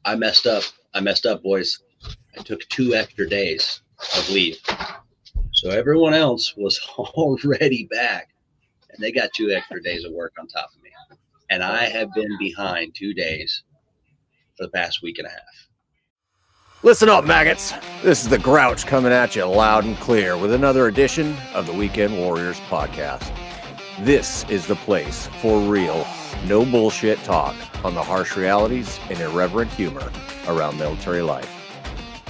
I messed up. I messed up, boys. I took 2 extra days of leave. So everyone else was already back, and they got 2 extra days of work on top of me. And I have been behind 2 days for the past week and a half. Listen up, maggots. This is the Grouch coming at you loud and clear with another edition of the Weekend Warriors podcast. This is the place for real, no bullshit talk on the harsh realities and irreverent humor around military life.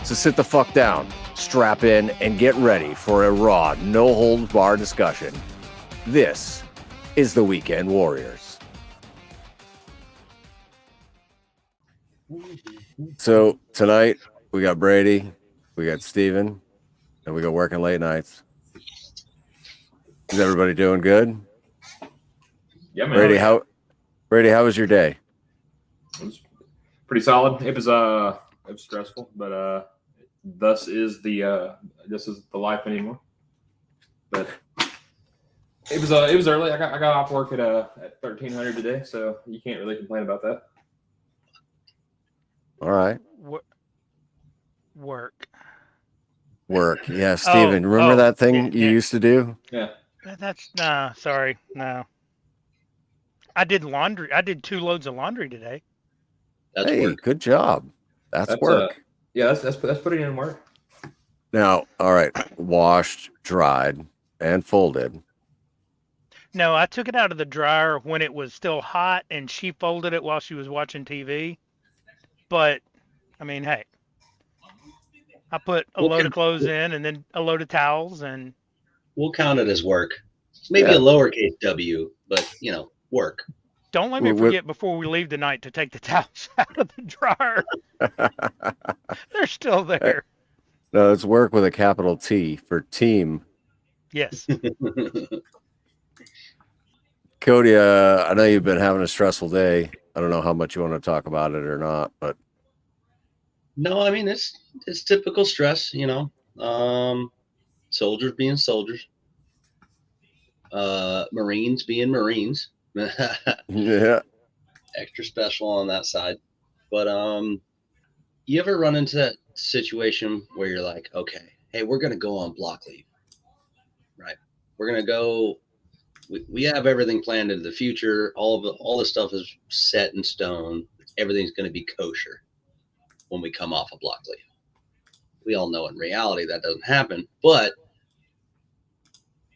So sit the fuck down, strap in, and get ready for a raw, no-holds-barred discussion. This is the Weekend Warriors. So tonight, we got Brady, we got Steven, and we got working late nights. Is everybody doing good? Yeah, man. Brady, how was your day? It was pretty solid. It was stressful, but this is the life anymore. But it was early. I got off work at 1300 today, so you can't really complain about that. All right. Work. Yeah, Steven, remember that thing you used to do? Yeah. Sorry. No. I did laundry. I did 2 loads of laundry today. That's hey, work. Good job. That's work. That's putting in work. Now, all right, washed, dried, and folded. No, I took it out of the dryer when it was still hot, and she folded it while she was watching TV. But, I mean, hey, I put a load of clothes in and then a load of towels, and We'll count it as work. Maybe a lowercase W, but, work. don't let me forget before we leave tonight to take the towels out of the dryer. They're still there. No, it's work with a capital T for team. Yes. Cody, I know you've been having a stressful day. I don't know how much you want to talk about it or not, but No, I mean, it's typical stress, soldiers being soldiers, Marines being Marines. yeah. Extra special on that side. But you ever run into that situation where you're like, okay, hey, we're gonna go on block leave, right? We're gonna go. We have everything planned into the future. All the stuff is set in stone. Everything's gonna be kosher when we come off a block leave. We all know in reality that doesn't happen, but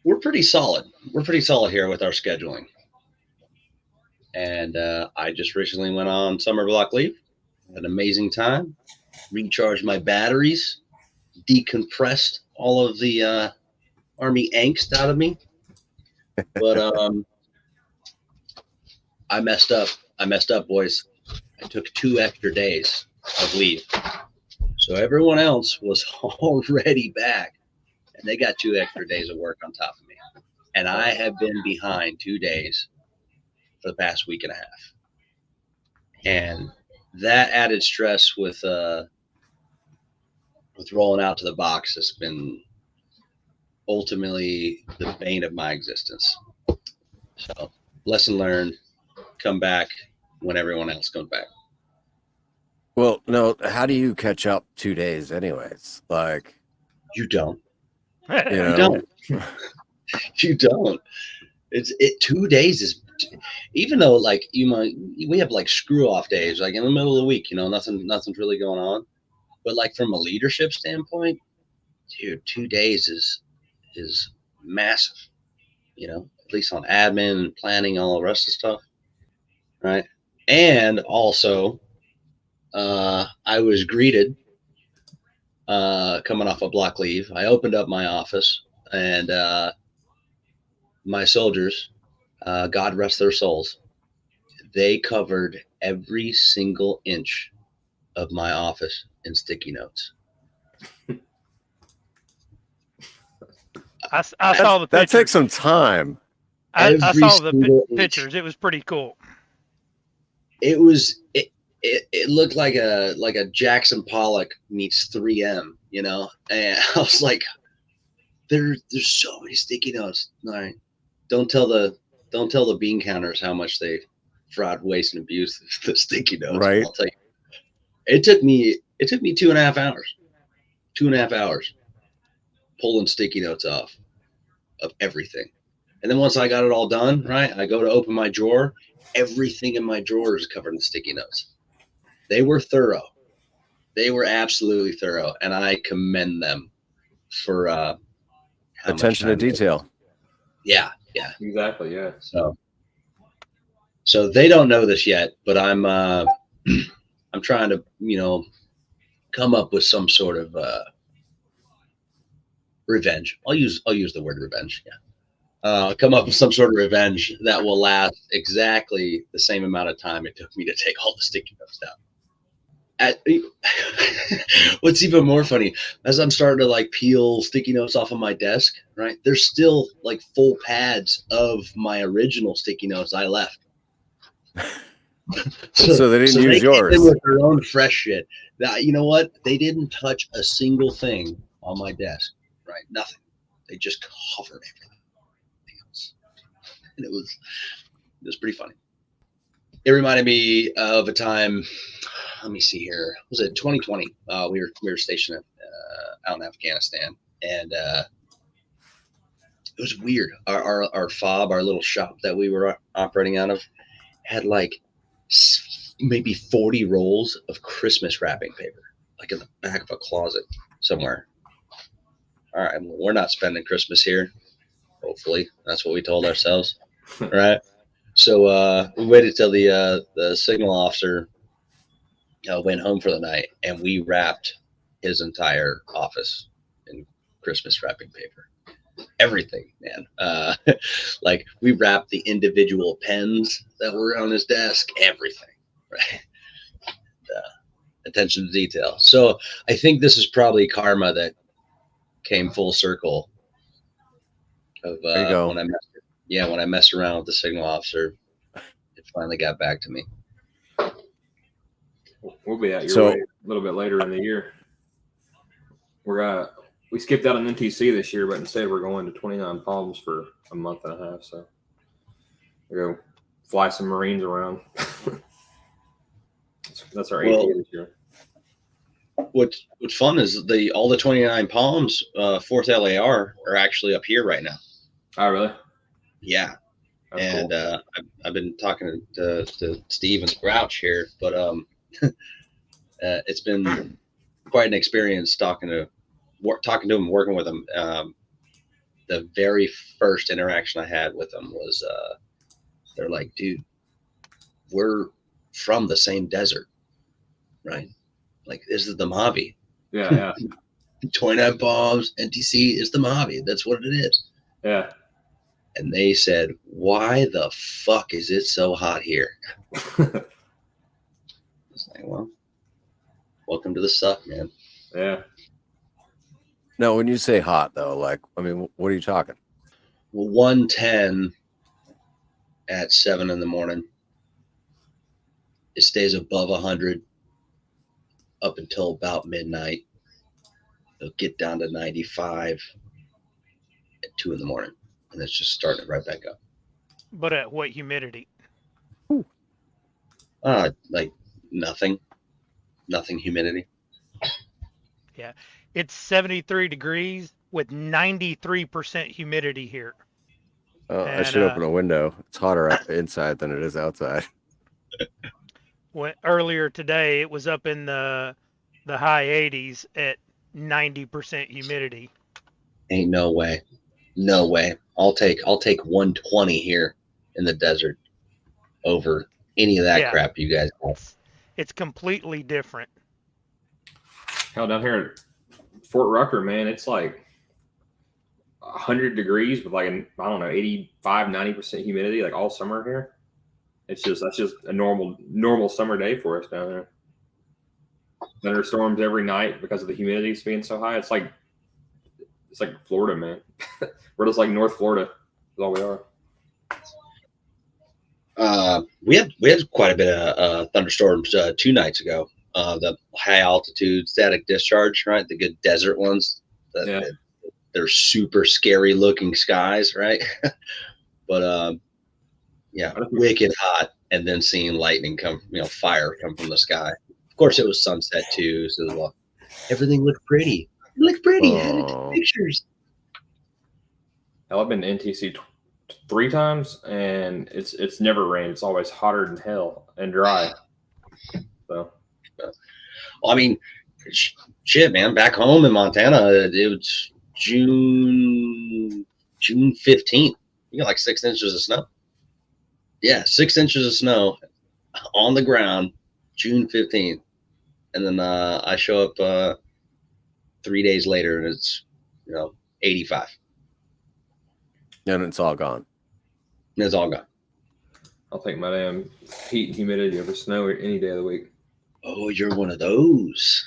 we're pretty solid. We're pretty solid here with our scheduling. And I just recently went on summer block leave. Had an amazing time. Recharged my batteries. Decompressed all of the Army angst out of me. But I messed up. I messed up, boys. I took 2 extra days of leave. So everyone else was already back, and they got 2 extra days of work on top of me. And I have been behind 2 days for the past week and a half. And that added stress with rolling out to the box has been ultimately the bane of my existence. So lesson learned, come back when everyone else comes back. Well, no, how do you catch up 2 days anyways? Like, You don't. you know, You don't. 2 days is, even though like we have like screw off days, like in the middle of the week, nothing's really going on. But like from a leadership standpoint, dude, 2 days is massive, at least on admin and planning, all the rest of the stuff. Right. And also, I was greeted coming off a block leave. I opened up my office, and my soldiers, God rest their souls, they covered every single inch of my office in sticky notes. I saw the pictures. That takes some time. I saw the pictures. It was pretty cool. It was it looked like a Jackson Pollock meets 3M, and I was like, there's so many sticky notes. All right, don't tell the bean counters how much they fraud, waste, and abuse the sticky notes. Right. I'll tell you. It took me 2.5 hours. 2.5 hours pulling sticky notes off of everything. And then once I got it all done, right, I go to open my drawer. Everything in my drawer is covered in sticky notes. They were thorough. They were absolutely thorough, and I commend them for how Attention to much time detail. Yeah. Exactly. Yeah. So they don't know this yet, but I'm I'm trying to come up with some sort of revenge. I'll use the word revenge. Yeah. Come up with some sort of revenge that will last exactly the same amount of time it took me to take all the sticky notes down. What's even more funny, as I'm starting to like peel sticky notes off of my desk, right? There's still like full pads of my original sticky notes I left. So they didn't use came yours. in with their own fresh shit. Now, you know what? They didn't touch a single thing on my desk, right? Nothing. They just covered everything else, and it was pretty funny. It reminded me of a time. Let me see here. Was it 2020? We were stationed out in Afghanistan, and it was weird. Our fob, our little shop that we were operating out of, had like maybe 40 rolls of Christmas wrapping paper, like in the back of a closet somewhere. All right, well, we're not spending Christmas here. Hopefully, that's what we told ourselves, right? So we waited till the signal officer went home for the night, and we wrapped his entire office in Christmas wrapping paper. Everything, man. Like we wrapped the individual pens that were on his desk. Everything, right? Attention to detail. So I think this is probably karma that came full circle. Of There you go. when I messed around with the signal officer, it finally got back to me. We'll be at your way a little bit later in the year. We skipped out on NTC this year, but instead we're going to 29 Palms for a month and a half. So we'll go fly some Marines around. That's our AT this year. What's fun is all the 29 Palms 4th LAR are actually up here right now. Oh, really? Yeah. That's and cool. I've been talking to Steve and Grouch here, but it's been quite an experience talking to him, working with him. The very first interaction I had with them was they're like, dude, we're from the same desert, right? Like, this is the Mojave. Yeah. 29 Palms, NTC is the Mojave. That's what it is. Yeah. And they said, why the fuck is it so hot here? It's like, well, welcome to the suck, man. Yeah. No, when you say hot, though, like, I mean, what are you talking? Well, 110 at 7 in the morning. It stays above 100 up until about midnight. It'll get down to 95 at 2 in the morning. And it's just starting right back up. But at what humidity? Like nothing humidity. Yeah. It's 73 degrees with 93% humidity here. I should open a window. It's hotter inside than it is outside. Earlier today, it was up in the high 80s at 90% humidity. Ain't no way. No way. I'll take 120 here in the desert over any of that crap you guys have. It's completely different. Hell, down here at Fort Rucker, man, it's like 100 degrees with like, I don't know, 85, 90% humidity, like all summer here. That's just a normal summer day for us down there. Thunderstorms every night because of the humidity being so high. It's like Florida, man. We're just like North Florida. That's all we are. We had quite a bit of thunderstorms 2 nights ago. The high altitude static discharge, right? The good desert ones. They're super scary looking skies, right? But wicked hot, and then seeing lightning fire come from the sky. Of course, it was sunset too, so everything looked pretty. It looked pretty. I had to take pictures. Hell, I've been to NTC 3 times, and it's never rained. It's always hotter than hell and dry. So, well, I mean, shit, man. Back home in Montana, it was June 15th. You got like 6 inches of snow. Yeah, 6 inches of snow on the ground, June 15th, and then I show up 3 days later, and it's 85. And it's all gone. And it's all gone. I'll take my damn heat and humidity over snow any day of the week. Oh, you're one of those.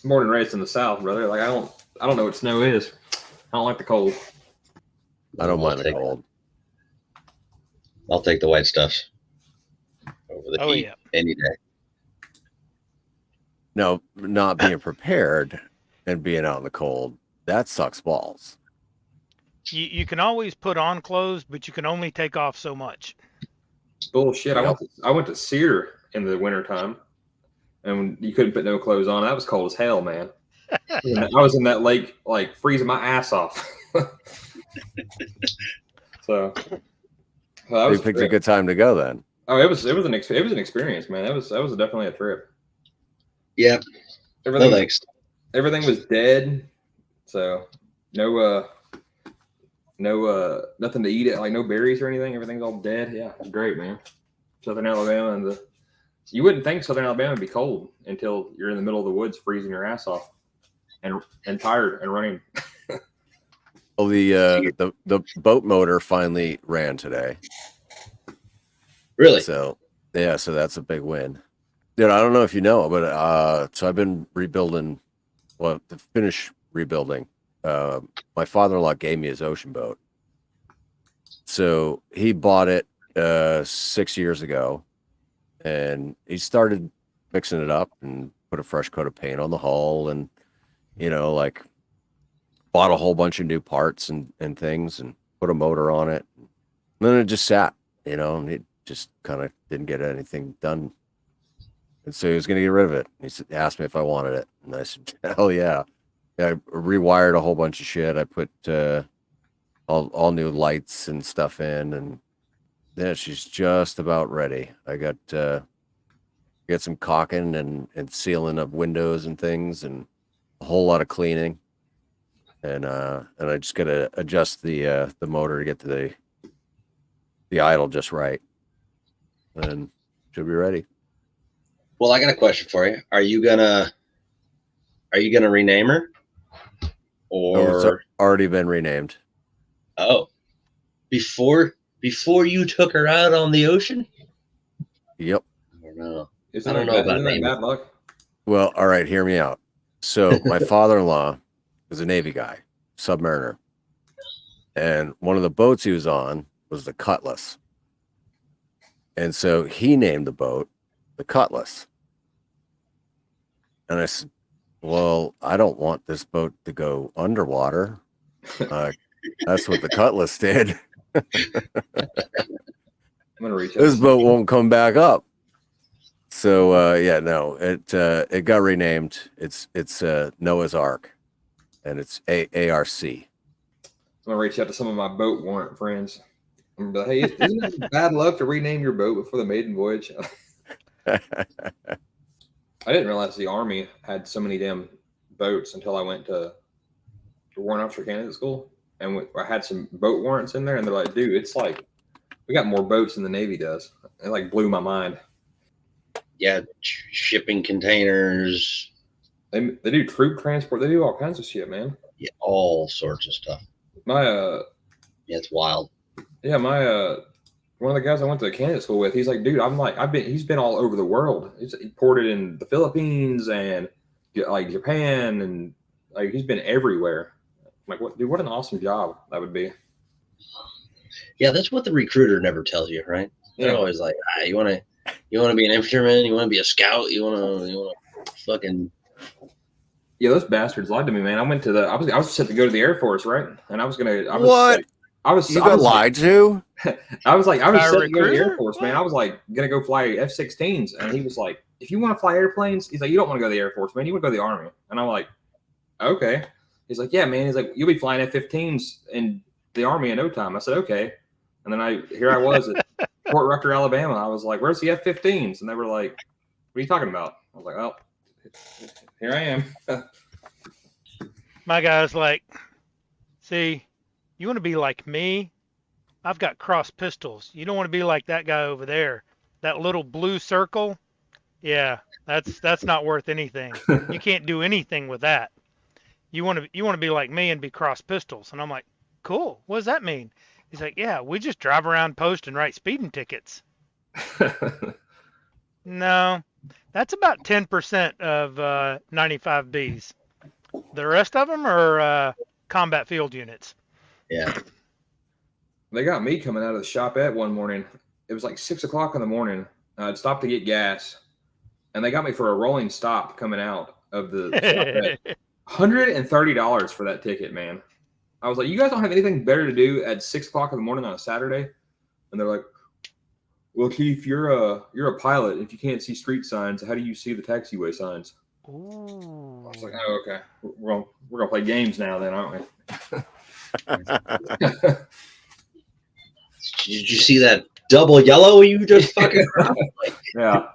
Born and raised in the South, brother. Like I don't know what snow is. I don't like the cold. I don't mind the cold. I'll take the white stuff over the heat any day. No, not being prepared and being out in the cold, that sucks balls. You can always put on clothes, but you can only take off so much. Bullshit. I went to Sear in the wintertime, and you couldn't put no clothes on. That was cold as hell, man. I was in that lake, like freezing my ass off. So you picked a good time to go then. Oh, it was an experience, man. That was definitely a trip. Yeah. Everything was dead, so no nothing to eat. Like no berries or anything. Everything's all dead. Yeah, it's great, man. Southern Alabama, and you wouldn't think Southern Alabama would be cold until you're in the middle of the woods freezing your ass off and tired and running. Well, the boat motor finally ran today. Really? So yeah, so that's a big win. Dude, I don't know if you know, but so I've been rebuilding. Well, to finish rebuilding, my father-in-law gave me his ocean boat. So he bought it 6 years ago, and he started fixing it up and put a fresh coat of paint on the hull, and like bought a whole bunch of new parts and things, and put a motor on it. And then it just sat, and it just kind of didn't get anything done. And so he was going to get rid of it. He asked me if I wanted it, and I said, "Hell yeah!" I rewired a whole bunch of shit. I put all new lights and stuff in, and then she's just about ready. I got some caulking and sealing of windows and things, and a whole lot of cleaning. And I just got to adjust the motor to get to the idle just right, and should be ready. Well, I got a question for you. Are you gonna rename her? Or it's already been renamed. Oh, before you took her out on the ocean? Yep. I don't know. I don't know about that bad luck. Well, all right, hear me out. So my father-in-law was a Navy guy, submariner, and one of the boats he was on was the Cutlass, and so he named the boat the Cutlass. And I said, well, I don't want this boat to go underwater. That's what the Cutlass did. I'm gonna reach out. This boat won't come back up. So no, it got renamed. It's Noah's Ark, and it's ARC. I'm gonna reach out to some of my boat warrant friends. I'm gonna be like, hey, isn't it bad luck to rename your boat before the maiden voyage? I didn't realize the Army had so many damn boats until I went to Warrant Officer Candidate School, and I had some boat warrants in there, and they're like, dude, it's like we got more boats than the Navy does. It like blew my mind. Yeah, shipping containers. They do troop transport. They do all kinds of shit, man. Yeah, all sorts of stuff. Yeah, it's wild. Yeah, one of the guys I went to the candidate school with, he's like, dude, he's been all over the world. He ported in the Philippines and like Japan, and like he's been everywhere. I'm like, what an awesome job that would be. Yeah, that's what the recruiter never tells you, right? They're always like, you want to be an infantryman, you want to be a scout, you want to fucking. Yeah, those bastards lied to me, man. I was set to go to the Air Force, right? And I was what? You got lied to? I was like, I was By a set to go to the Air recruiter? Force, man. What? I was like, gonna go fly F-16s, and he was like, if you want to fly airplanes, he's like, you don't want to go to the Air Force, man. You want to go to the Army. And I'm like, okay. He's like, yeah, man. He's like, you'll be flying F-15s in the Army in no time. I said, okay. And then here I was at Fort Rucker, Alabama. I was like, where's the F-15s? And they were like, what are you talking about? I was like, well, here I am. My guy's like, see, you want to be like me? I've got cross pistols. You don't want to be like that guy over there. That little blue circle? Yeah, that's not worth anything. You can't do anything with that. You want to be like me and be cross pistols. And I'm like, cool. What does that mean? He's like, yeah, we just drive around post and write speeding tickets. No, that's about 10% of 95Bs. The rest of them are combat field units. Yeah. They got me coming out of the shopette one morning. It was like 6 o'clock in the morning. I'd stopped to get gas, and they got me for a rolling stop coming out of the shopette. $130 for that ticket, man. I was like, you guys don't have anything better to do at 6 o'clock in the morning on a Saturday? And they're like, well, Chief, you're a pilot. If you can't see street signs, how do you see the taxiway signs? Ooh. I was like, oh, okay. We're gonna play games now, then, aren't we? Did you see that double yellow you just fucking Yeah.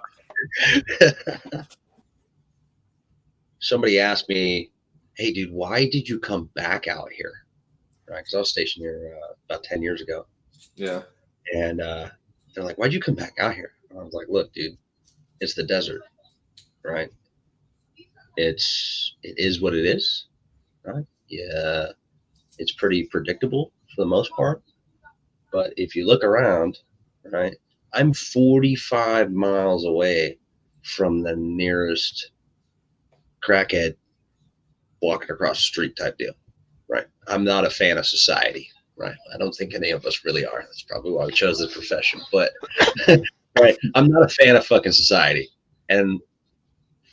Somebody asked me, hey, dude, why did you come back out here? Right, because I was stationed here about 10 years ago. Yeah. And they're like, why'd you come back out here? And I was like, look, dude, it's the desert, right? It is what it is, right? Yeah, it's pretty predictable for the most part. But if you look around, right, I'm 45 miles away from the nearest crackhead walking across the street type deal, right? I'm not a fan of society, right? I don't think any of us really are. That's probably why we chose this profession. But right, I'm not a fan of fucking society. And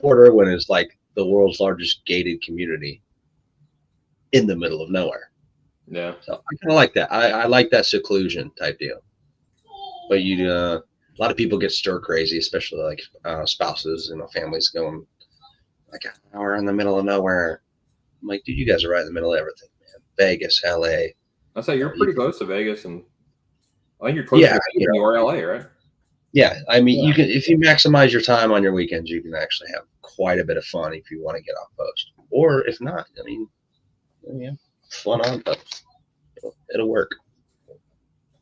Fort Irwin is like the world's largest gated community in the middle of nowhere. Yeah. So I kind of like that. I like that seclusion type deal. But a lot of people get stir crazy, especially like spouses, families going like an hour in the middle of nowhere. I'm like, dude, you guys are right in the middle of everything, man. Vegas, LA. I say you're pretty close to Vegas, and I think you're closer to Vegas than you are LA, right? Yeah, I mean, you can, if you maximize your time on your weekends, you can actually have quite a bit of fun if you want to get off post. Or if not, I mean, yeah, fun on post. It'll work.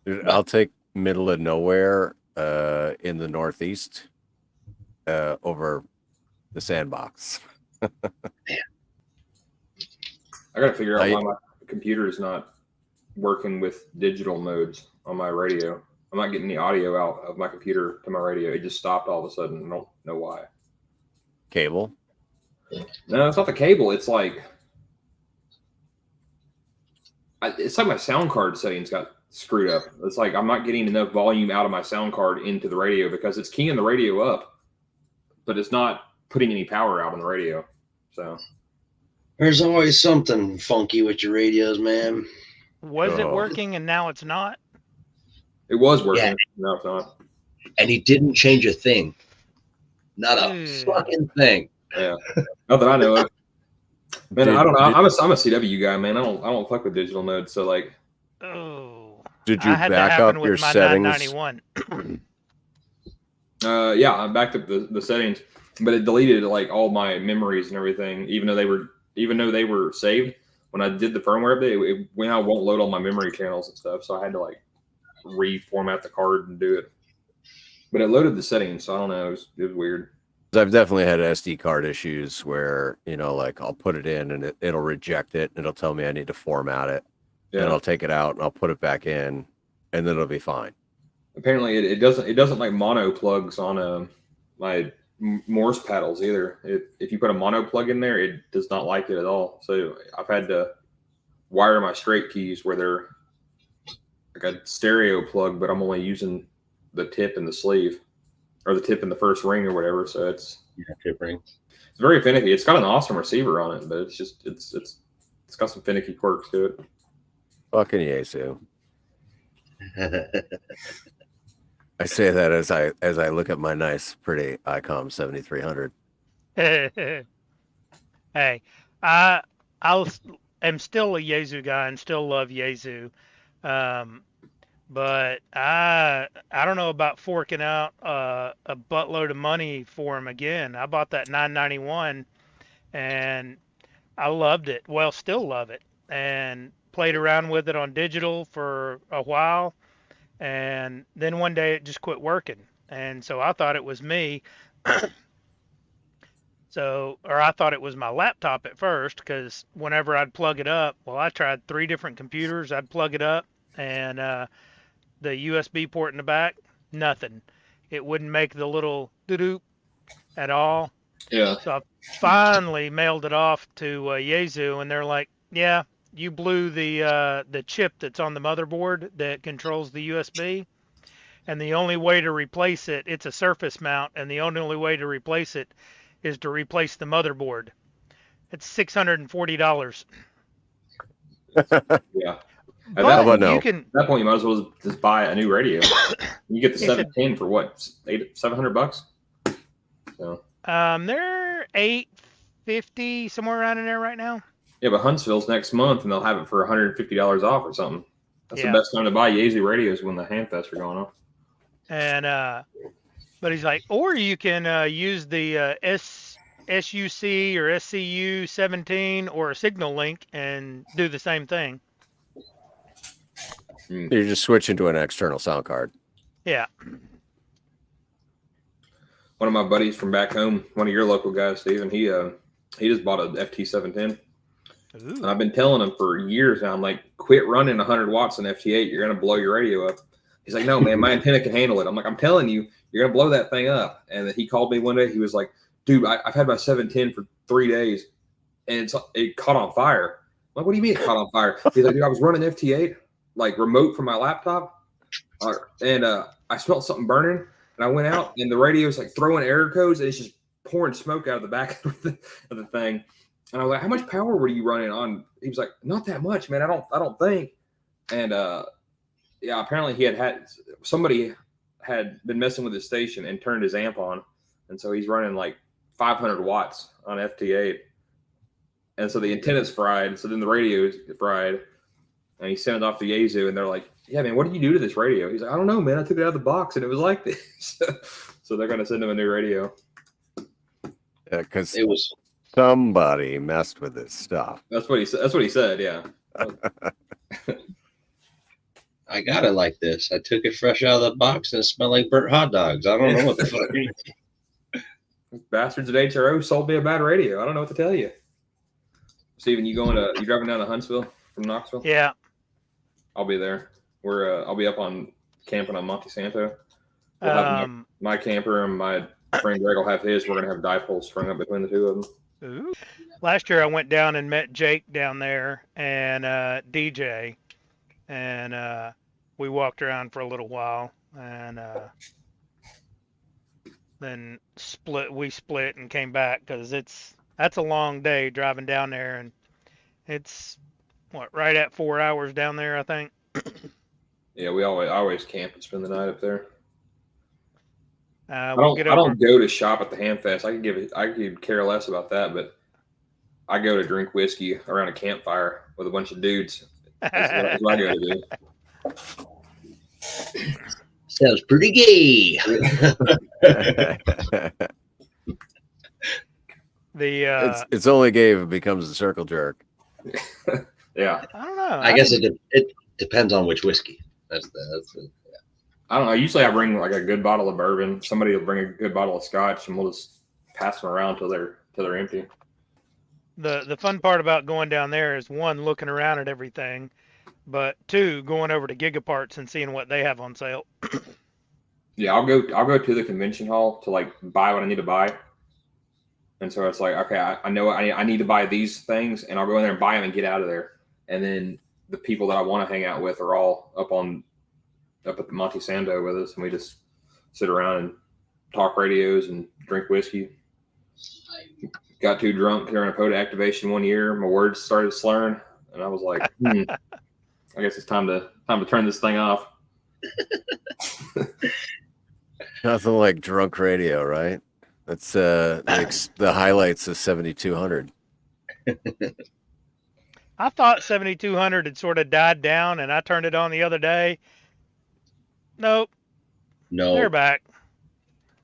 Dude, I'll take middle of nowhere in the Northeast over the sandbox. I got to figure out why my computer is not working with digital modes on my radio. I'm not getting the audio out of my computer to my radio. It just stopped all of a sudden. I don't know why. Cable? No, it's not the cable. It's like my sound card settings got screwed up. It's like I'm not getting enough volume out of my sound card into the radio because it's keying the radio up, but it's not putting any power out on the radio. So there's always something funky with your radios, man. Was it working and now it's not? It was working. Yeah. No, it's not. And he didn't change a thing. Not a fucking thing. Yeah. Not that I know of. Man, I don't know. I'm a CW guy, man. I don't fuck with digital modes. So like, did you back up your settings? 991. Yeah, I backed up the settings, but it deleted like all my memories and everything, even though they were saved. When I did the firmware update, it won't load all my memory channels and stuff. So I had to like reformat the card and do it. But it loaded the settings, so I don't know. It was weird. I've definitely had SD card issues where, like I'll put it in and it'll reject it. And it'll tell me I need to format it. Yeah. And I'll take it out and I'll put it back in and then it'll be fine. Apparently it doesn't like mono plugs on my Morse paddles either. If you put a mono plug in there, it does not like it at all. So I've had to wire my straight keys where they're like a stereo plug, but I'm only using the tip and the sleeve, or the tip and the first ring or whatever. So it's tip ring. It's very finicky. It's got an awesome receiver on it, but it's got some finicky quirks to it. Fucking Yesu. I say that as I look at my nice, pretty ICOM 7300. Hey, I I am still a Yaesu guy and still love Yaesu. Um, but I don't know about forking out a buttload of money for him again. I bought that 991 and I loved it. Well, still love it, and played around with it on digital for a while, and then one day it just quit working, and so I thought it was me. So, or I thought it was my laptop at first, because whenever I'd plug it up, well, I tried 3 different computers. I'd plug it up, and the USB port in the back, nothing. It wouldn't make the little doo-doo at all. Yeah. So I finally mailed it off to Yaesu, and they're like, "Yeah, you blew the chip that's on the motherboard that controls the USB, and the only way to replace it, it's a surface mount, and the only way to replace it is to replace the motherboard. It's $640, Yeah. At but How about you no? can." At that point, you might as well just buy a new radio. You get the He said, 710 for what, $700? So they're 850 somewhere around in there right now. yeah, but Huntsville's next month, and they'll have it for $150 off or something. That's Yeah. the best time to buy Yaesu radios when the Handfests are going on. And but he's like, or you can use the SUC or SCU 17 or a Signal Link and do the same thing. You're just switching to an external sound card. Yeah. One of my buddies from back home, one of your local guys, Steven, he just bought a FT 710. And I've been telling him for years now, I'm like, quit running 100 watts in FT8. You're going to blow your radio up. He's like, no, man, my antenna can handle it. I'm like, I'm telling you, you're going to blow that thing up. And then he called me one day. He was like, dude, I've had my 710 for 3 days, and it caught on fire. I'm like, what do you mean it caught on fire? He's like, dude, I was running FT8, like remote from my laptop, and I smelled something burning, and I went out, and the radio's like throwing error codes, and it's just pouring smoke out of the back of the thing. And I was like, how much power were you running on? He was like, not that much, man. I don't think. And yeah, apparently somebody had been messing with his station and turned his amp on, and so he's running like 500 watts on FT8, and so the antenna's fried. So then the radio's fried, and he sent it off to Yaesu, and they're like, "Yeah, man, what did you do to this radio?" He's like, "I don't know, man. I took it out of the box, and it was like this." So they're gonna send him a new radio. Yeah, because It was somebody messed with this stuff. That's what he said. That's what he said. Yeah. I got it like this. I took it fresh out of the box and it smelled like burnt hot dogs. I don't know what the fuck. Bastards at HRO sold me a bad radio. I don't know what to tell you. Steven, you driving down to Huntsville from Knoxville? Yeah. I'll be there. I'll be up on camping on Monte Santo. We'll have my camper and my friend Greg will have his. We're gonna have dipoles strung up between the two of them. Ooh. Last year I went down and met Jake down there and DJ, and we walked around for a little while, and then we split and came back, because that's a long day driving down there, and it's right at 4 hours down there, I think. Yeah, I always camp and spend the night up there. I We'll don't go to shop at the Hamfest. I could care less about that, but I go to drink whiskey around a campfire with a bunch of dudes. That's what I go to do. Sounds pretty gay. It's only gay if it becomes a circle jerk. Yeah. I don't know. I guess it depends on which whiskey. That's the I don't know. Usually I bring like a good bottle of bourbon. Somebody will bring a good bottle of scotch, and we'll just pass them around till they're empty. The fun part about going down there is, 1, looking around at everything, but 2, going over to Gigaparts and seeing what they have on sale. Yeah, I'll go to the convention hall to like buy what I need to buy. And so it's like, okay, I know I need to buy these things, and I'll go in there and buy them and get out of there. And then the people that I want to hang out with are all up at the Monte Santo with us, and we just sit around and talk radios and drink whiskey. Got too drunk during a POTA activation one year. My words started slurring, and I was like, I guess it's time to turn this thing off. Nothing like drunk radio, right? That's the highlights of 7200. I thought 7200 had sort of died down, and I turned it on the other day. Nope, they're No, back.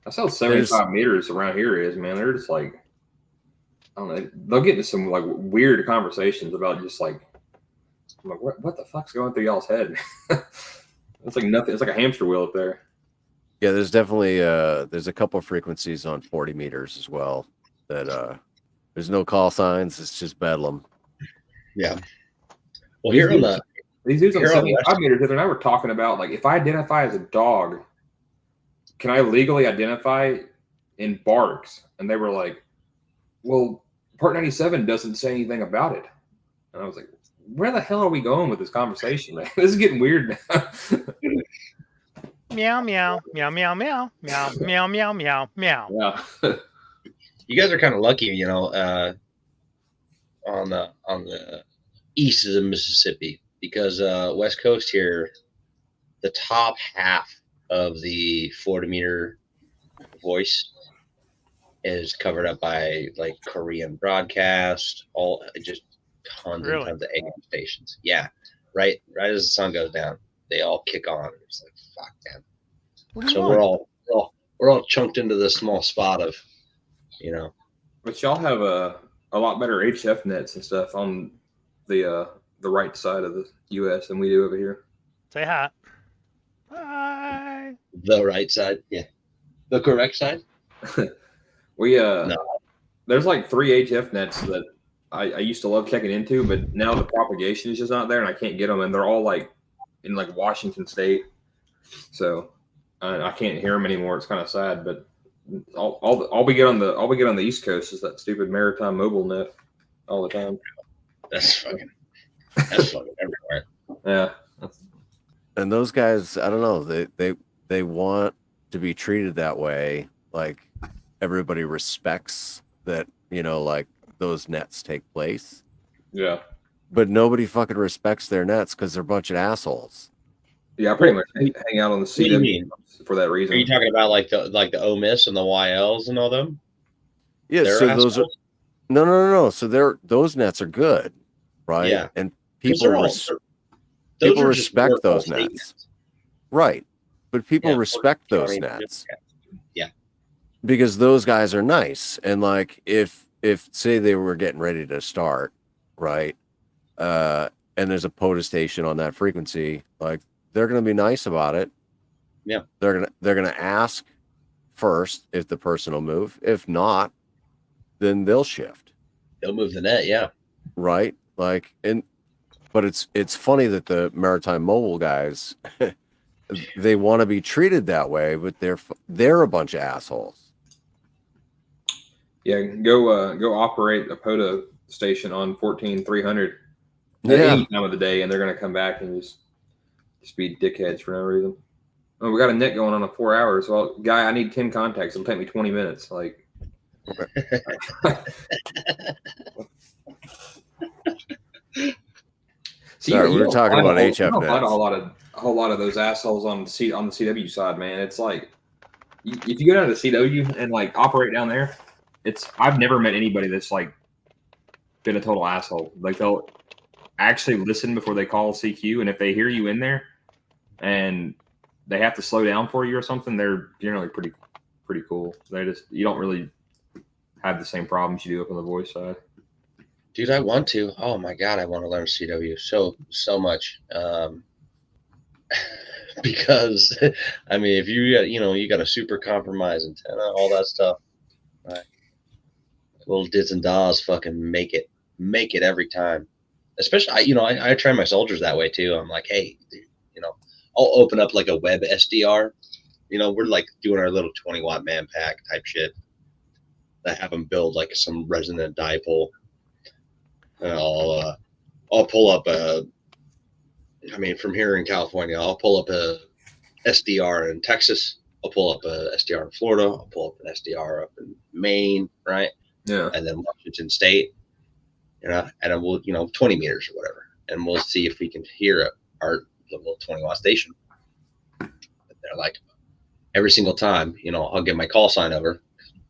That's how 75 meters around here is, man. They're just like, I don't know. They'll get into some like weird conversations about just like, I'm like, what the fuck's going through y'all's head? It's like nothing. It's like a hamster wheel up there. Yeah, there's definitely there's a couple of frequencies on 40 meters as well that there's no call signs. It's just bedlam. Yeah. Well, these dudes on 75 meters, the other night were talking about like if I identify as a dog, can I legally identify in barks? And they were like, well, Part 97 doesn't say anything about it. And I was like, where the hell are we going with this conversation, man? This is getting weird now. Meow, meow, meow, meow, meow, meow, meow, meow, meow, meow. Yeah. You guys are kind of lucky, on the east of the Mississippi, because West Coast here, the top half of the 40 meter voice is covered up by like Korean broadcast, all just tons and tons of AM stations. Yeah, right as the sun goes down, they all kick on. It's like fuck, man. So we're all chunked into this small spot of, But y'all have a lot better HF nets and stuff on the right side of the U.S. than we do over here. Say hi. Hi. The right side, yeah. The correct side. There's like 3 HF nets that I used to love checking into, but now the propagation is just not there, and I can't get them, and they're all like in like Washington State, so I can't hear them anymore. It's kind of sad, but all we get on the East Coast is that stupid maritime mobile net all the time. That's fucking everywhere. Yeah. And those guys, I don't know, they want to be treated that way. Like everybody respects that, like those nets take place. Yeah. But nobody fucking respects their nets because they're a bunch of assholes. Yeah, I pretty much hang out on the CW for that reason. Are you talking about like the O Miss and the YLs and all them? Yeah, so those are no. So those nets are good, right? Yeah. And people respect those nets. Right. But people respect those nets. Yeah. Because those guys are nice. And like if say they were getting ready to start, right? And there's a POTA station on that frequency, like they're gonna be nice about it. Yeah. They're gonna ask first if the person will move. If not, then they'll shift. They'll move the net, yeah. Right? Like but it's funny that the maritime mobile guys they want to be treated that way, but they're a bunch of assholes. Yeah, go operate a POTA station on 14300 at any time of the day, and they're gonna come back and just be dickheads for no reason. Oh, we got a net going on in 4 hours. Well, guy, I need 10 contacts. It'll take me 20 minutes. Like, Sorry, we were talking about HF nets. A whole lot of those assholes on the CW side, man. It's like if you go down to the CW and like operate down there, I've never met anybody that's like been a total asshole. Like they'll actually listen before they call CQ, and if they hear you in there and they have to slow down for you or something, they're generally pretty cool. You don't really have the same problems you do up on the voice side. Dude, I want to. Oh my god, I want to learn CW so much. Because I mean, if you got a super compromised antenna, all that stuff, right? Little dits and dahs fucking make it every time. Especially, I train my soldiers that way too. I'm like, hey, I'll open up like a web SDR. We're like doing our little 20-watt man pack type shit. I have them build like some resonant dipole. And I'll pull up from here in California, I'll pull up a SDR in Texas. I'll pull up a SDR in Florida. I'll pull up an SDR up in Maine, right? Yeah. And then Washington State, and then we'll, 20 meters or whatever. And we'll see if we can hear our little 20-watt station. they're like, every single time, I'll get my call sign over,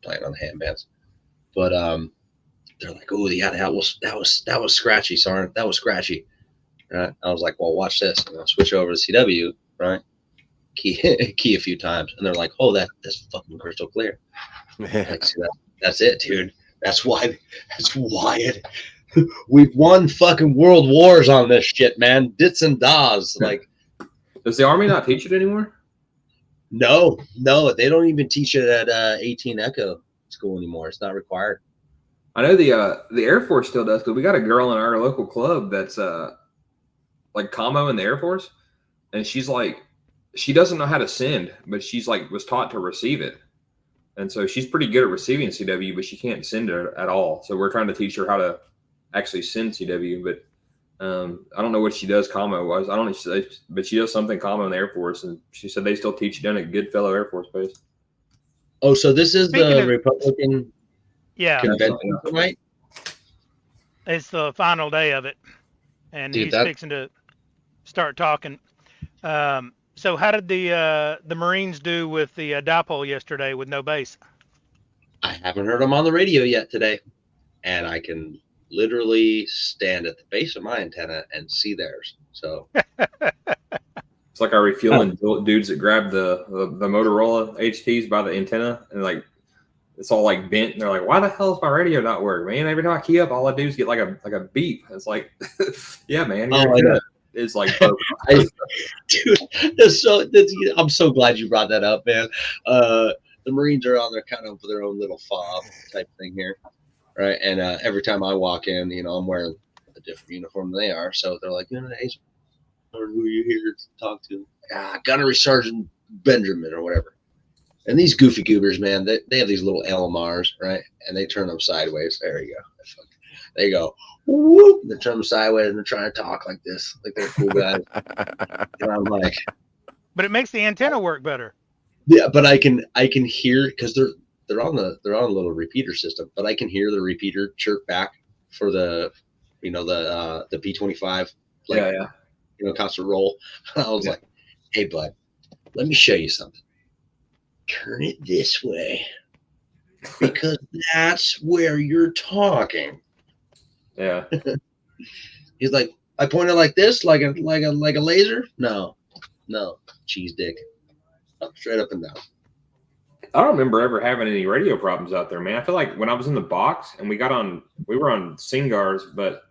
playing on the handbands. But they're like, oh yeah, that was scratchy, Sergeant. That was scratchy. Right? I was like, well, watch this. And I'll switch over to CW, right? Key a few times, and they're like, oh, that's fucking crystal clear. Like, see, that's it, dude. That's why we've won fucking world wars on this shit, man. Dits and das. Like, does the Army not teach it anymore? No, they don't even teach it at 18 Echo school anymore. It's not required. I know the Air Force still does, because we got a girl in our local club that's like commo in the Air Force, and she's like, she doesn't know how to send, but she's like was taught to receive it, and so she's pretty good at receiving CW, but she can't send it at all. So we're trying to teach her how to actually send CW, but I don't know what she does commo wise. I don't know, but she does something commo in the Air Force, and she said they still teach it down at Goodfellow Air Force Base. Oh, so this is Speaking the of- Republican convention Yeah. tonight? It's the final day of it, and Dude, he's fixing to start talking. So how did the Marines do with the dipole yesterday with no base? I haven't heard them on the radio yet today, and I can literally stand at the base of my antenna and see theirs. So It's like our refueling dudes that grab the Motorola HTs by the antenna, and like it's all like bent, and they're like, "Why the hell is my radio not working, man? Every time I key up, all I do is get like a beep." It's like, yeah, man, your antenna is like broken. dude, I'm so glad you brought that up, man. The Marines are on their kind of their own little fob type thing here, right? And every time I walk in, I'm wearing a different uniform than they are, so they're like, hey, who are you here to talk to? Gunnery Sergeant Benjamin or whatever. And these goofy goobers, man, they have these little LMRs, right? And they turn them sideways. There you go. They go, whoop, they turn them sideways, and they're trying to talk like this, like they're cool guys. And I'm like, but it makes the antenna work better. Yeah, but I can hear, because they're on a little repeater system, but I can hear the repeater chirp back for the the P25 constant roll. I was like, hey bud, let me show you something. Turn it this way, because that's where you're talking. Yeah. He's like, I pointed like this, like a laser. No, cheese dick. Straight up and down. I don't remember ever having any radio problems out there, man. I feel like when I was in the box and we were on Singars, but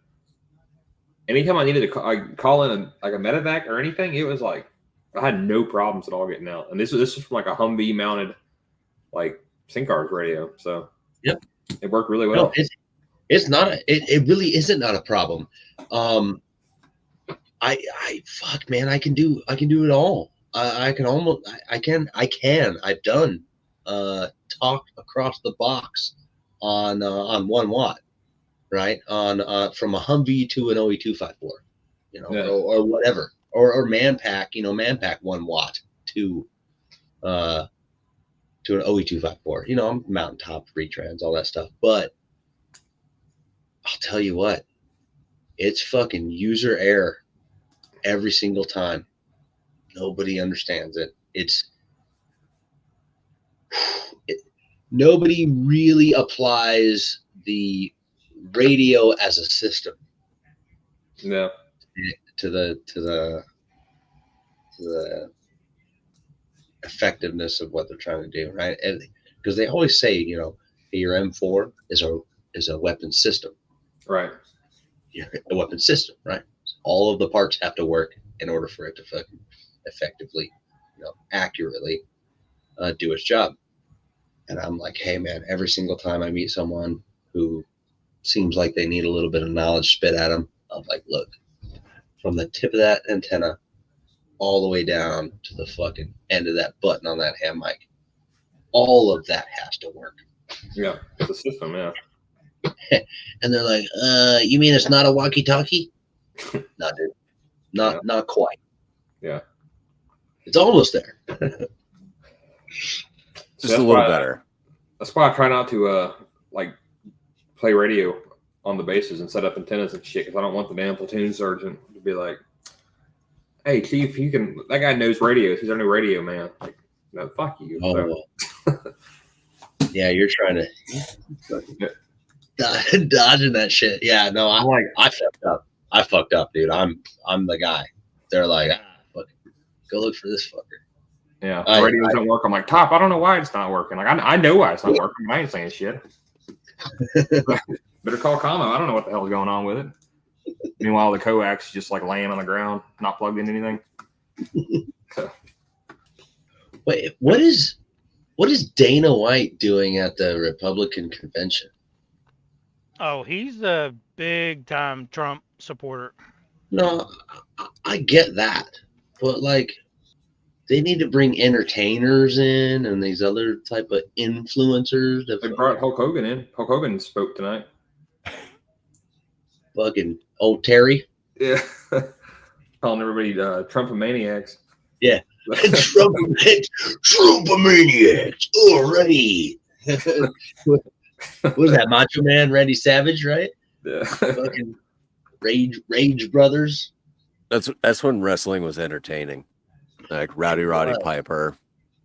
anytime I needed to call in a medevac or anything, it was like I had no problems at all getting out. And this was from like a Humvee mounted like Singars radio, so yep, it worked really well. No, it's not. It really isn't not a problem. I fuck, man. I can do it all. I've done talk across the box on 1 watt, right? On from a Humvee to an OE254, or whatever, or Manpack, Manpack 1 watt to an OE254, mountaintop retrans, all that stuff. But I'll tell you what, it's fucking user error every single time. Nobody understands it. Nobody really applies the radio as a system. Yeah. To the effectiveness of what they're trying to do, right? And because they always say, your M4 is a weapon system, right? A weapon system, right? All of the parts have to work in order for it to fucking effectively, accurately do its job. And I'm like, hey man, every single time I meet someone who seems like they need a little bit of knowledge spit at them, I'm like, look, from the tip of that antenna all the way down to the fucking end of that button on that ham mic, all of that has to work. Yeah, it's a system, yeah. And they're like, you mean it's not a walkie-talkie? No, dude. Not quite. Yeah. It's almost there. Just a little better. That's why I try not to play radio on the bases and set up antennas and shit, because I don't want the damn platoon sergeant to be like, hey, Chief, you can. That guy knows radios. He's our new radio man. Like, no, fuck you. Oh, yeah, you're trying to Yeah. dodging that shit. Yeah, no, I'm like, I fucked up. I fucked up, dude. I'm the guy. They're like, fuck, go look for this fucker. yeah, the radios don't work. I'm like, Top, I don't know why it's not working. Like, I know why it's not working. I ain't saying shit. Better call Commo. I don't know what the hell's going on with it. Meanwhile, the coax is just like laying on the ground, not plugged in anything. So. Wait, what is Dana White doing at the Republican convention? Oh, he's a big time Trump supporter. No, I get that, but like, they need to bring entertainers in and these other type of influencers. They brought Hulk Hogan in. Hulk Hogan spoke tonight. Fucking old Terry. Yeah. Calling everybody Trumpomaniacs. Yeah. Trumpomaniacs. Alrighty. What was that, Macho Man, Randy Savage, right? Yeah. Fucking Rage Brothers. That's when wrestling was entertaining. Like Roddy Piper.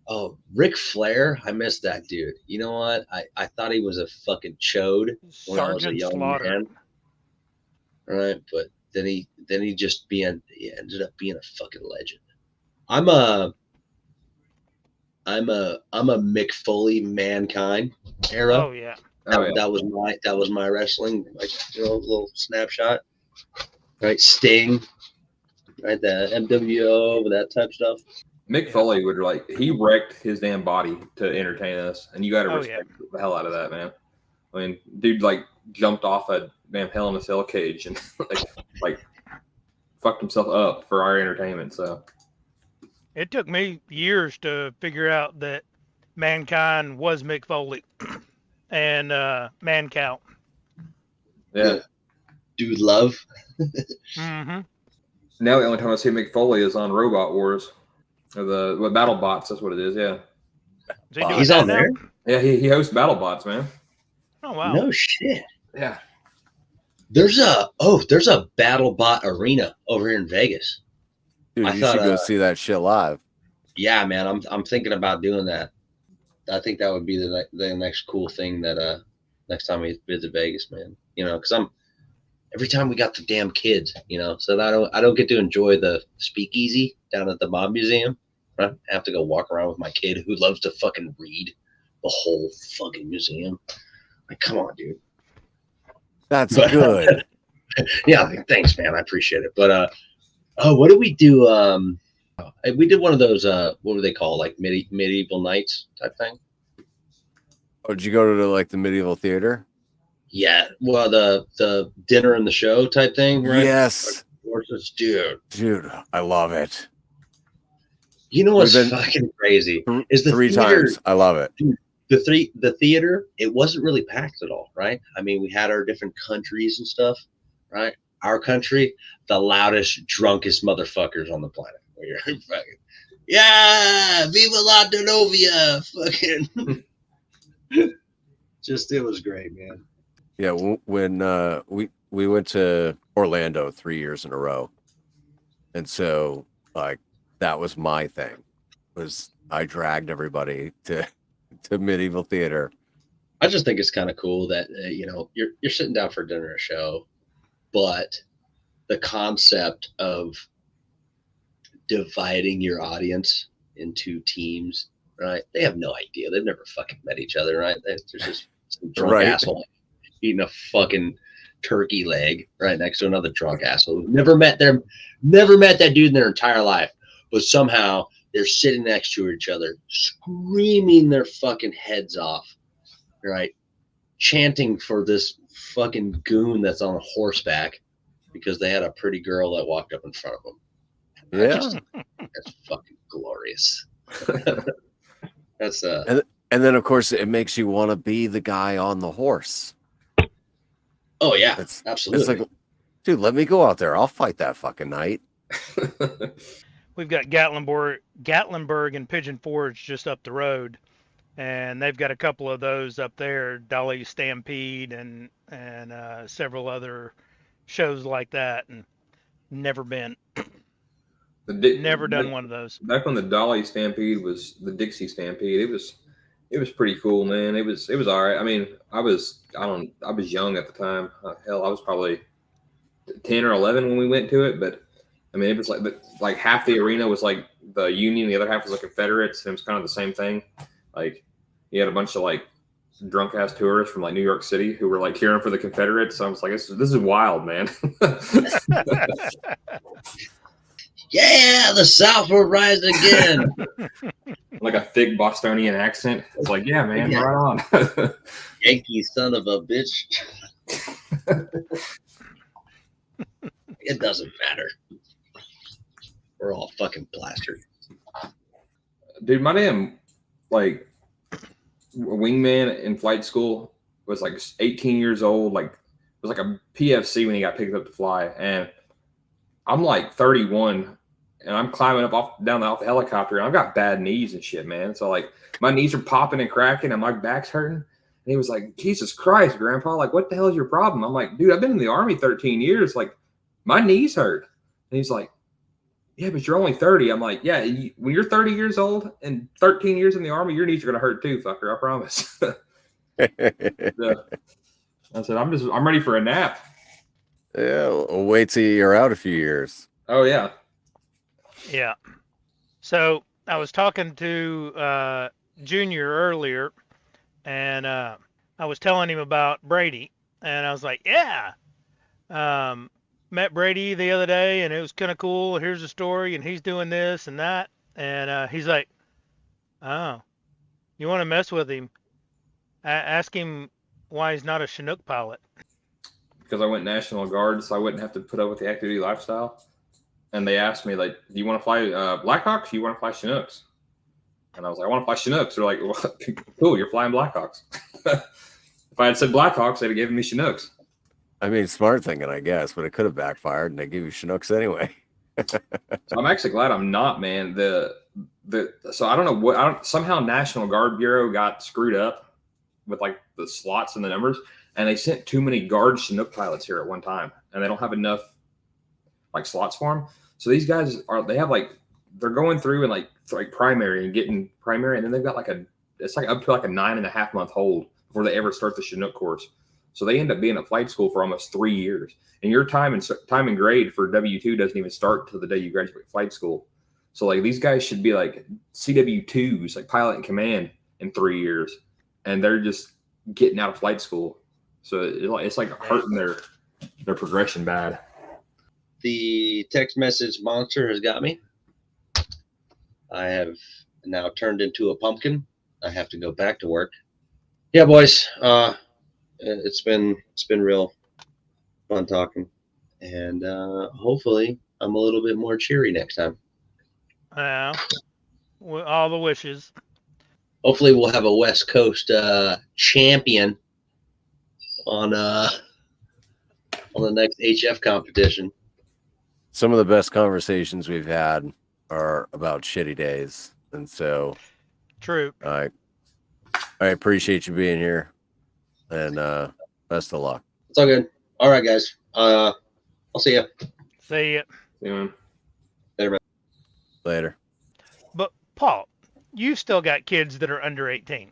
Oh, Ric Flair. I missed that dude. You know what? I thought he was a fucking chode when I was a Sergeant young Slaughter. man. Right, but then he ended up being a fucking legend. I'm a Mick Foley Mankind era. Oh yeah. That was my wrestling, like, little snapshot. Right, Sting, right, the MWO, that type of stuff. Mick Foley would he wrecked his damn body to entertain us, and you got to respect the hell out of that, man. I mean, dude, jumped off a damn Hell in a Cell cage and like fucked himself up for our entertainment. So it took me years to figure out that Mankind was Mick Foley and Mancow. Yeah. Dude Love. Mm-hmm. Now the only time I see Mick Foley is on Robot Wars. Or the Battle Bots, that's what it is, yeah. He's on there? Yeah, he hosts Battle Bots, man. Oh wow. No shit. Yeah. There's a BattleBot arena over here in Vegas. Dude, you should go see that shit live. Yeah, man, I'm thinking about doing that. I think that would be the next cool thing that next time we visit Vegas, man. Because every time we got the damn kids, so that I don't get to enjoy the speakeasy down at the Mob Museum. Right? I have to go walk around with my kid who loves to fucking read the whole fucking museum. Like, come on, dude. That's good. Yeah, thanks, man. I appreciate it. But what did we do? We did one of those. What were they called? Like medieval nights type thing. Oh, did you go to the medieval theater? Yeah. Well, the dinner and the show type thing, right? Yes. Dude, I love it. You know what's fucking crazy? Is the three theater, times. I love it. Dude, the theater, it wasn't really packed at all, right? I mean, we had our different countries and stuff, right? Our country, the loudest, drunkest motherfuckers on the planet. We're fucking, yeah, Viva la Danovia, fucking. It was great, man. Yeah, when we went to Orlando 3 years in a row, and so that was my thing. Was I dragged everybody to medieval theater. I just think it's kind of cool that you're sitting down for dinner or show, but the concept of dividing your audience into teams, right? They have no idea. They've never fucking met each other, right? There's just some drunk asshole eating a fucking turkey leg right next to another drunk asshole. Never met that dude in their entire life, but somehow they're sitting next to each other, screaming their fucking heads off, right? Chanting for this fucking goon that's on horseback because they had a pretty girl that walked up in front of them. Yeah. That's fucking glorious. That's and then of course it makes you want to be the guy on the horse. Oh yeah, absolutely. It's like, dude, let me go out there. I'll fight that fucking night. We've got Gatlinburg and Pigeon Forge just up the road, and they've got a couple of those up there, Dolly Stampede and several other shows like that, and never been. Never done one of those. Back when the Dolly Stampede was the Dixie Stampede, it was pretty cool, man. It was all right. I mean, I was young at the time. Hell, I was probably 10 or 11 when we went to it, but I mean, it was like half the arena was like the Union, the other half was the Confederates, and it was kind of the same thing. Like, you had a bunch of like drunk ass tourists from like New York City who were like cheering for the Confederates. So I was like, this is wild, man. Yeah, the South will rise again. Like a thick Bostonian accent. It's like, yeah, man, Yeah. right on. Yankee son of a bitch. It doesn't matter. We're all fucking plastered. Dude, my damn like wingman in flight school was like 18 years old. Like, it was like a PFC when he got picked up to fly, and I'm like 31, and I'm climbing up off the helicopter, and I've got bad knees and shit, man. So like my knees are popping and cracking, and my back's hurting. And he was like, "Jesus Christ, Grandpa! Like, what the hell is your problem?" I'm like, "Dude, I've been in the Army 13 years. Like, my knees hurt." And he's like, "Yeah, but you're only 30." I'm like, "Yeah, when you're 30 years old and 13 years in the Army, your knees are gonna hurt too, fucker. I promise." I said, I'm ready for a nap. Yeah, we'll wait till you're out a few years. Oh yeah. Yeah. So I was talking to Junior earlier, and I was telling him about Brady, and I was like, "Yeah, met Brady the other day, and it was kind of cool. Here's the story, and he's doing this and that." And he's like, "Oh, you want to mess with him? Ask him why he's not a Chinook pilot." Because I went National Guard, so I wouldn't have to put up with the activity lifestyle. And they asked me, like, "Do you want to fly Blackhawks? Or you want to fly Chinooks?" And I was like, "I want to fly Chinooks." They're like, "Well, cool, you're flying Blackhawks." If I had said Blackhawks, they'd have given me Chinooks. I mean, smart thinking, I guess, but it could have backfired, and they give you Chinooks anyway. So I'm actually glad I'm not, man. So I don't know what somehow National Guard Bureau got screwed up with like the slots and the numbers, and they sent too many Guard Chinook pilots here at one time, and they don't have enough like slots for them. So these guys they're going through and like primary and getting primary, and then they've got it's like up to like a 9.5 month hold before they ever start the Chinook course. So they end up being at flight school for almost 3 years. And your time and grade for W-2 doesn't even start till the day you graduate flight school. So like these guys should be like CW2s, like pilot in command, in 3 years, and they're just getting out of flight school. So it's like hurting their progression bad. The text message monster has got me. I have now turned into a pumpkin. I have to go back to work. Yeah, boys. It's been real fun talking, and hopefully I'm a little bit more cheery next time. All the wishes. Hopefully we'll have a West Coast champion on the next HF competition. Some of the best conversations we've had are about shitty days, and so True. I appreciate you being here, and best of luck. It's all good. All right, guys. I'll see you. See ya. Yeah. Later. But Paul, you still got kids that are under 18.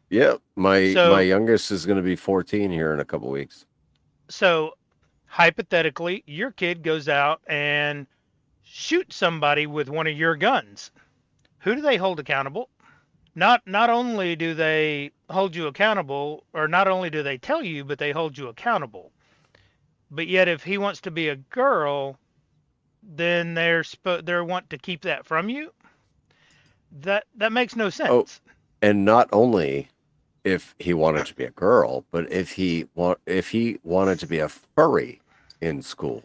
Yep, my youngest is going to be 14 here in a couple weeks. So hypothetically, your kid goes out and shoots somebody with one of your guns. Who do they hold accountable? Not only do they hold you accountable, or not only do they tell you, but they hold you accountable. But yet, if he wants to be a girl, then they're want to keep that from you. That makes no sense. Oh, and not only if he wanted to be a girl, but if he wanted to be a furry in school.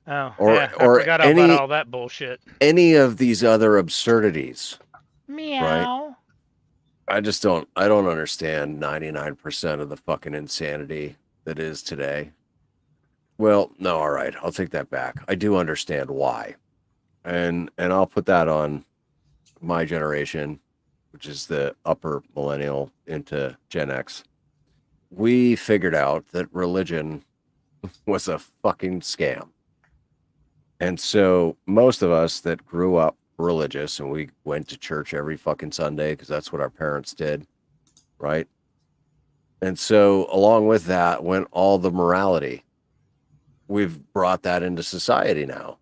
Oh, or yeah, I forgot about all that bullshit. Any of these other absurdities. Meow. Right? I don't understand 99% of the fucking insanity that is today. Well, no, all right, I'll take that back. I do understand why. And I'll put that on my generation, which is the upper millennial into Gen X. We figured out that religion was a fucking scam. And so most of us that grew up religious and we went to church every fucking Sunday because that's what our parents did, right? And so along with that went all the morality. We've brought that into society now.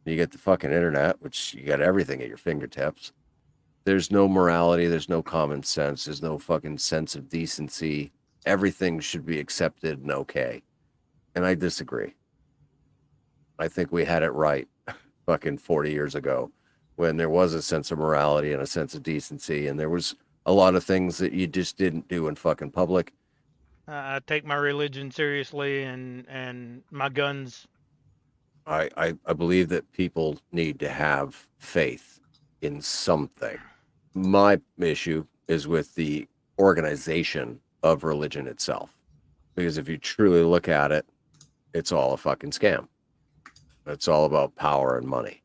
You get the fucking internet, which you got everything at your fingertips. There's no morality, there's no common sense, there's no fucking sense of decency. Everything should be accepted and okay. And I disagree. I think we had it right fucking 40 years ago when there was a sense of morality and a sense of decency, and there was a lot of things that you just didn't do in fucking public. I take my religion seriously, and my guns. I believe that people need to have faith in something. My issue is with the organization of religion itself. Because if you truly look at it, it's all a fucking scam. It's all about power and money.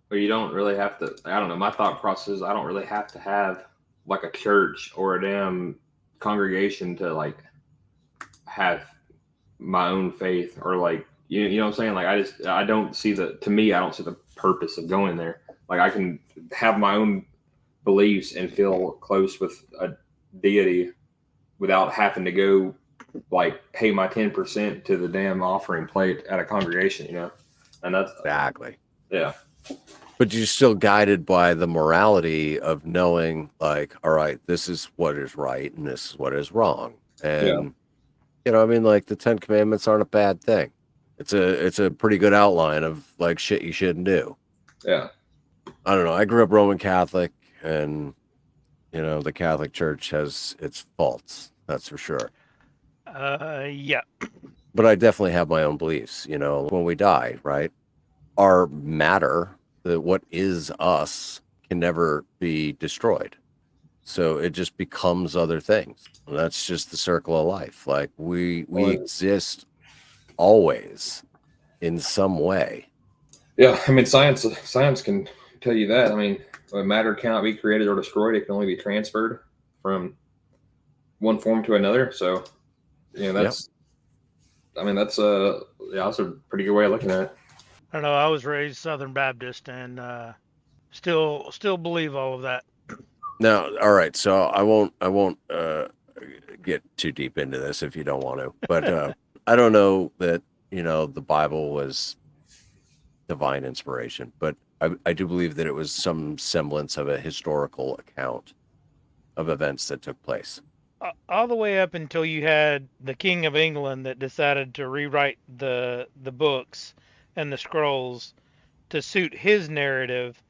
But you don't really have to. I don't know. My thought process is I don't really have to have like a church or a damn congregation to like have my own faith or like you know what I'm saying. Like I don't see the to me I don't see the purpose of going there. Like I can have my own beliefs and feel close with a deity without having to go like pay my 10% to the damn offering plate at a congregation. You know, and that's Exactly. yeah. But you're still guided by the morality of knowing, like, all right, this is what is right and this is what is wrong. And you know, I mean, like the Ten Commandments aren't a bad thing. It's a pretty good outline of like shit you shouldn't do. Yeah. I don't know. I grew up Roman Catholic, and you know, the Catholic Church has its faults, that's for sure. Yeah. But I definitely have my own beliefs. You know, when we die, right? Our matter, what is us, can never be destroyed. So it just becomes other things. And that's just the circle of life. Like we Well, exist always in some way. yeah, I mean, science can tell you that. I mean, matter cannot be created or destroyed; it can only be transferred from one form to another. So, you know, Yep. I mean, that's a pretty good way of looking at it. I don't know. I was raised Southern Baptist, and still believe all of that. Now, all right. So I won't get too deep into this if you don't want to. But I don't know that you know the Bible was divine inspiration, but I do believe that it was some semblance of a historical account of events that took place. All the way up until you had the King of England that decided to rewrite the books and the scrolls to suit his narrative.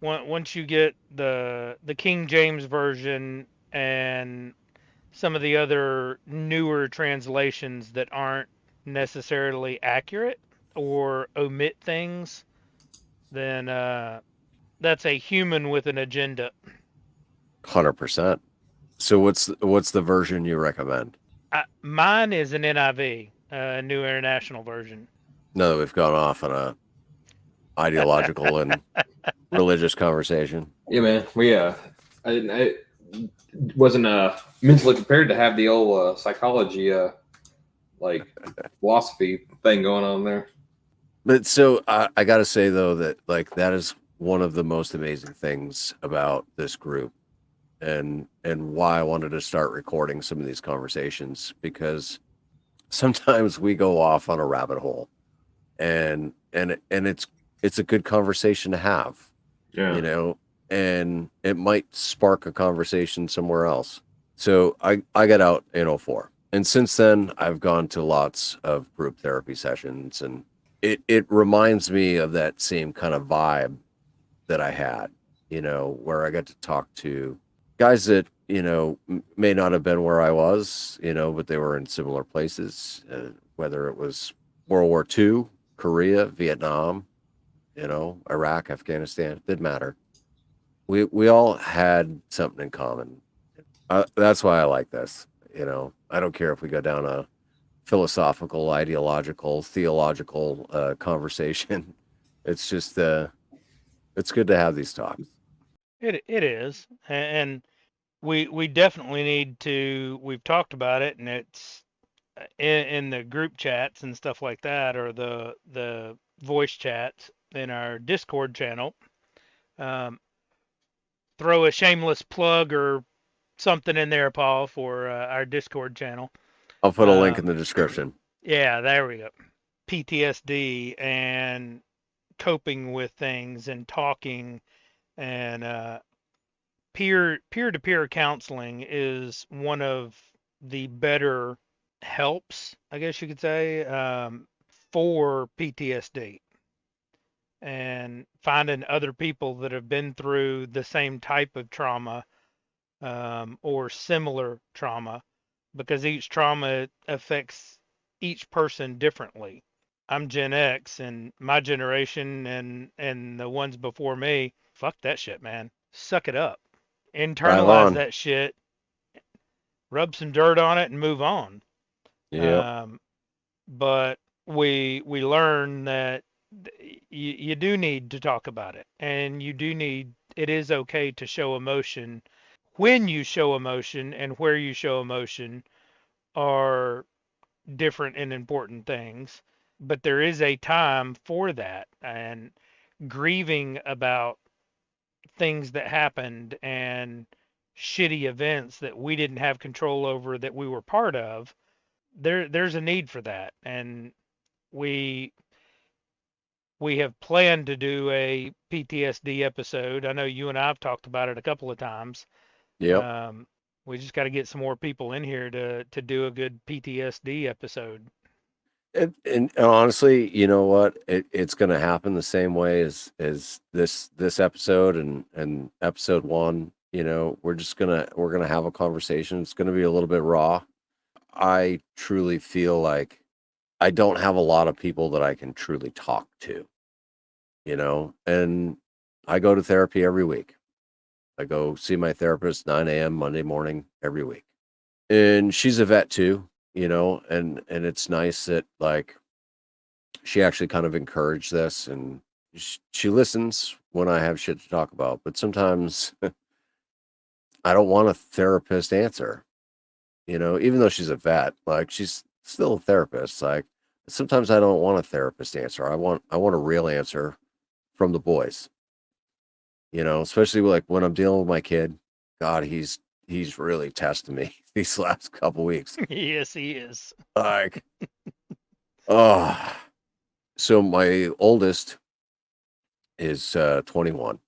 Once you get the King James version and some of the other newer translations that aren't necessarily accurate or omit things, then that's a human with an agenda. 100%. So what's the version you recommend? Mine is an NIV, New International Version. Now that we've gone off on a ideological and religious conversation. Yeah, man. I wasn't mentally prepared to have the old psychology like philosophy thing going on there. But so I got to say though that like that is one of the most amazing things about this group, and why I wanted to start recording some of these conversations because sometimes we go off on a rabbit hole, and it's a good conversation to have, Yeah. you know, and it might spark a conversation somewhere else. So I got out in '04. And since then, I've gone to lots of group therapy sessions, and it reminds me of that same kind of vibe that I had, you know, where I got to talk to guys that, you know, may not have been where I was, you know, but they were in similar places, whether it was World War II, Korea, Vietnam, you know, Iraq, Afghanistan, didn't matter. We all had something in common. That's why I like this. You know, I don't care if we go down a philosophical, ideological, theological conversation. It's just it's good to have these talks. It is, and we definitely need to. We've talked about it, and it's in the group chats and stuff like that, or the voice chats in our Discord channel. Um, throw a shameless plug or something in there, Paul, for our Discord channel. I'll put a link in the description. Yeah, there we go. PTSD and coping with things and talking and peer-to-peer counseling is one of the better helps, I guess you could say, for PTSD. And finding other people that have been through the same type of trauma or similar trauma, because each trauma affects each person differently. I'm Gen X, and my generation and the ones before me, fuck that shit, man. Suck it up. Drive Internalize on. that shit, rub some dirt on it, and move on. Yep. Um, but we learn that you do need to talk about it, and it is okay to show emotion. When you show emotion and where you show emotion are different and important things, but there is a time for that, and grieving about things that happened and shitty events that we didn't have control over that we were part of. There's a need for that, and we we have planned to do a PTSD episode. I know you and I have talked about it a couple of times. Yep. We just got to get some more people in here to do a good PTSD episode. And honestly, you know what? It's going to happen the same way as this episode and episode 1. You know, we're gonna have a conversation. It's gonna be a little bit raw. I truly feel like I don't have a lot of people that I can truly talk to. You know, and I go to therapy every week. I go see my therapist 9 a.m. Monday morning every week, and she's a vet too. You know, and it's nice that like she actually kind of encouraged this and she listens when I have shit to talk about. But sometimes I don't want a therapist answer, you know, even though she's a vet, like she's still a therapist. Like sometimes I don't want a therapist answer. I want a real answer from the boys, you know, especially like when I'm dealing with my kid. God, he's really testing me these last couple weeks. Yes, he is. Like, oh, so my oldest is 21,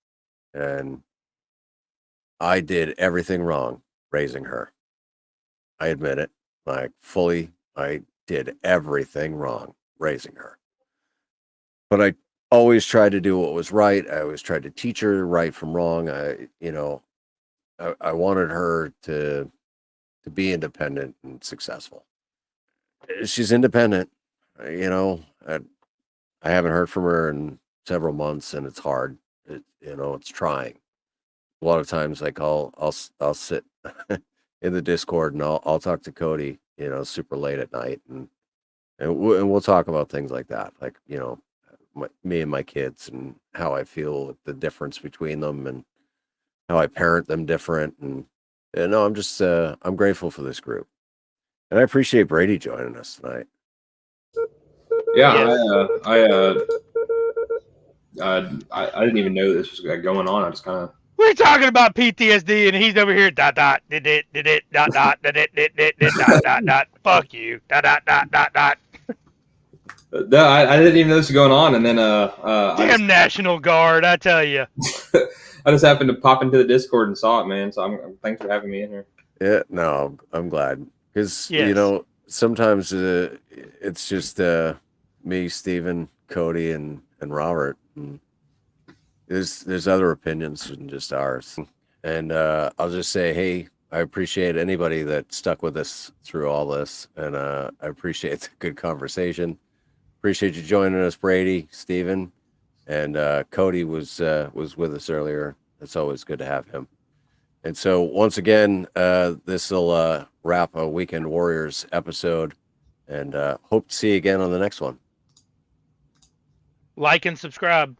and I did everything wrong raising her. I admit it. Like fully, I did everything wrong raising her. But I always tried to do what was right. I always tried to teach her right from wrong. I wanted her to be independent and successful. She's independent. You know, I haven't heard from her in several months, and it's hard. It's trying. A lot of times, like I'll sit in the Discord and I'll talk to Cody, you know, super late at night, and we'll talk about things like that, like me and my kids and how I feel the difference between them and how I parent them different, and no, I'm just I'm grateful for this group, and I appreciate Brady joining us tonight. Yeah, Yes. I didn't even know this was going on. I just kind of. We're talking about PTSD, and he's over here dot dot did it dot dot did it dot dot dot. Fuck you dot dot dot dot dot. No, I didn't even know this was going on, and then Damn National Guard, I tell you. I just happened to pop into the Discord and saw it, man. So thanks for having me in here. Yeah, no, I'm glad because Yes. sometimes it's just me, Steven, Cody, and Robert. And there's other opinions than just ours. And I'll just say, hey, I appreciate anybody that stuck with us through all this, and I appreciate the good conversation. Appreciate you joining us, Brady, Steven, and Cody was with us earlier. It's always good to have him. And so once again, this will wrap a Weekend Warriors episode, and hope to see you again on the next one. Like and subscribe.